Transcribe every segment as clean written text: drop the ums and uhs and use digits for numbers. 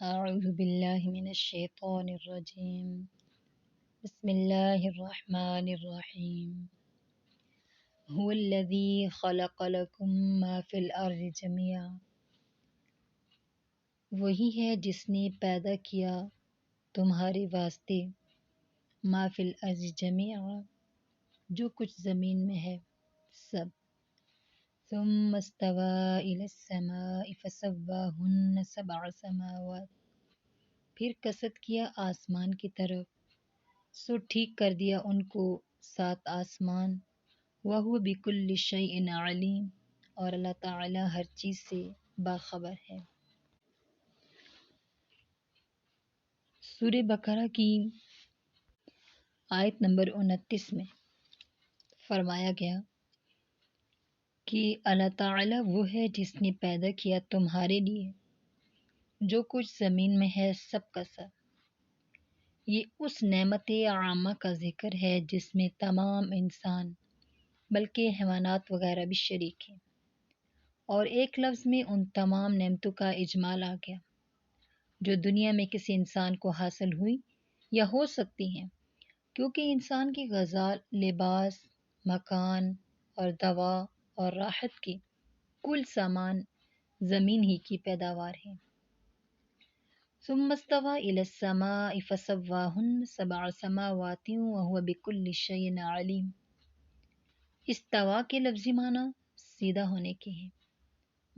أعوذ بالله من الشيطان الرجيم. بسم الله الرحمن الرحيم. هو الذي خلق لكم ما في الأرض جميعا. وہی ہے جس نے پیدا کیا تمہارے واسطے ما فی الارض جميعا، جو کچھ زمین میں ہے سب. ثم استوى إلى السماء فسواهن سبع سماوات. پھر قصد کیا آسمان کی طرف، سو ٹھیک کر دیا ان کو 7 آسمان. وَهُوَ بِكُلِّ شَيْءٍ عَلِيمٌ، اور اللہ تعالی ہر چیز سے باخبر ہے. سورہ بقرہ کی آیت نمبر 29 میں فرمایا گیا کہ اللہ تعالی وہ ہے جس نے پیدا کیا تمہارے لیے جو کچھ زمین میں ہے سب کا سب. یہ اس نعمت عامہ کا ذکر ہے جس میں تمام انسان بلکہ حیوانات وغیرہ بھی شریک ہیں، اور ایک لفظ میں ان تمام نعمتوں کا اجمال آ گیا جو دنیا میں کسی انسان کو حاصل ہوئی یا ہو سکتی ہیں، کیونکہ انسان کی غذا، لباس، مکان اور دوا اور راحت کی کل سامان زمین ہی کی پیداوار ہے. ثم استوى إلى السماء فسواهن 7 سماوات وهو بكل شيء عليم. استوا کے لفظی معنی سیدھا ہونے کے ہیں.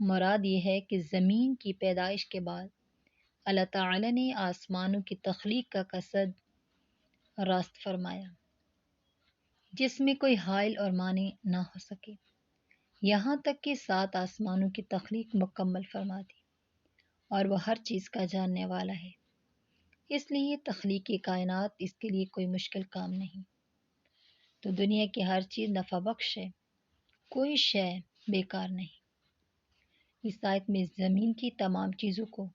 مراد یہ ہے کہ زمین کی پیدائش کے بعد اللہ تعالی نے آسمانوں کی تخلیق کا قصد راست فرمایا، جس میں کوئی حائل اور مانع نہ ہو سکے، یہاں تک کہ 7 آسمانوں کی تخلیق مکمل فرما دی، اور وہ ہر چیز کا جاننے والا ہے. اس لیے تخلیق کائنات اس کے لیے کوئی مشکل کام نہیں. تو دنیا کی ہر چیز نفع بخش ہے، کوئی شے بیکار نہیں. اس آیت میں زمین کی تمام چیزوں کو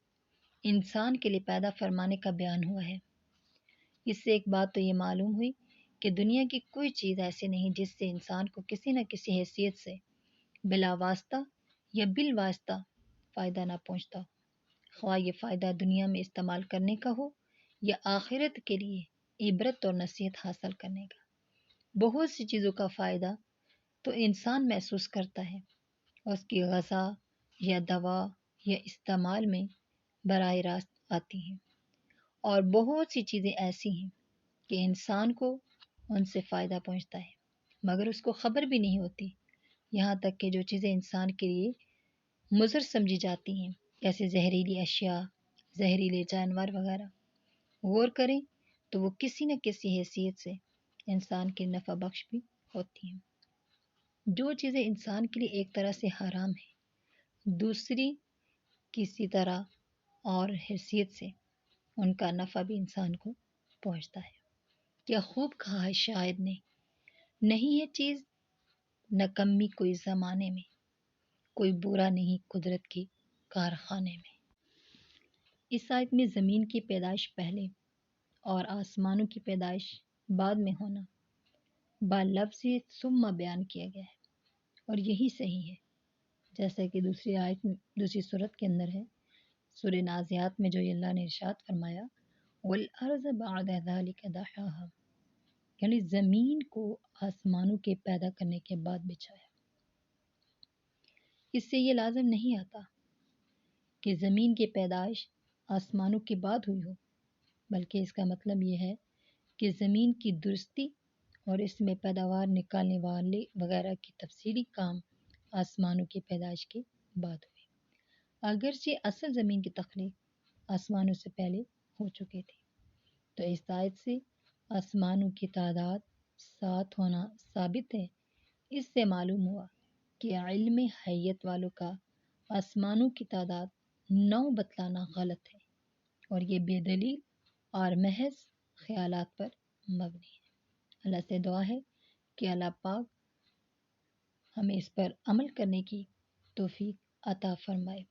انسان کے لیے پیدا فرمانے کا بیان ہوا ہے. اس سے ایک بات تو یہ معلوم ہوئی کہ دنیا کی کوئی چیز ایسی نہیں جس سے انسان کو کسی نہ کسی حیثیت سے بلا واسطہ یا بالواسطہ فائدہ نہ پہنچتا ہو، خواہ یہ فائدہ دنیا میں استعمال کرنے کا ہو یا آخرت کے لیے عبرت اور نصیحت حاصل کرنے کا. بہت سی چیزوں کا فائدہ تو انسان محسوس کرتا ہے، اور اس کی غذا یا دوا یا استعمال میں براہ راست آتی ہیں، اور بہت سی چیزیں ایسی ہیں کہ انسان کو ان سے فائدہ پہنچتا ہے مگر اس کو خبر بھی نہیں ہوتی. یہاں تک کہ جو چیزیں انسان کے لیے مضر سمجھی جاتی ہیں جیسے زہریلی اشیاء، زہریلے جانور وغیرہ، غور کریں تو وہ کسی نہ کسی حیثیت سے انسان کے نفع بخش بھی ہوتی ہیں. جو چیزیں انسان کے لیے ایک طرح سے حرام ہیں، دوسری کسی طرح اور حیثیت سے ان کا نفع بھی انسان کو پہنچتا ہے. کیا خوب کہا ہے شاعر نے، نہیں ہے چیز نکمی کوئی زمانے میں، کوئی برا نہیں قدرت کی کارخانے میں. اس آیت میں زمین کی پیدائش پہلے اور آسمانوں کی پیدائش بعد میں ہونا باللفظ ثم بیان کیا گیا ہے، اور یہی صحیح ہے، جیسا کہ دوسری صورت کے اندر ہے، سورہ نازعات میں جو اللہ نے ارشاد فرمایا والارض بعد ذلك دحاها، یعنی زمین کو آسمانوں کے پیدا کرنے کے بعد بچھایا. اس سے یہ لازم نہیں آتا کہ زمین کی پیدائش آسمانوں کے بعد ہوئی ہو، بلکہ اس کا مطلب یہ ہے کہ زمین کی درستی اور اس میں پیداوار نکالنے والے وغیرہ کی تفصیلی کام آسمانوں کی پیدائش کے بعد ہوئے، اگرچہ اصل زمین کی تخلیق آسمانوں سے پہلے ہو چکے تھے. تو اس آیت سے آسمانوں کی تعداد 7 ہونا ثابت ہے. اس سے معلوم ہوا کہ علم حیت والوں کا آسمانوں کی تعداد 9 بتلانا غلط ہے، اور یہ بے دلیل اور محض خیالات پر مبنی ہے. اللہ سے دعا ہے کہ اللہ پاک ہمیں اس پر عمل کرنے کی توفیق عطا فرمائے.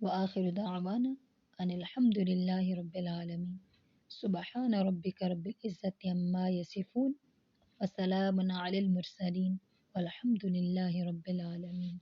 وآخر دعوانا ان الحمد للہ رب العالمین. سبحان ربک رب العزت عما یصفون وسلام علی المرسلین والحمد للہ رب العالمین.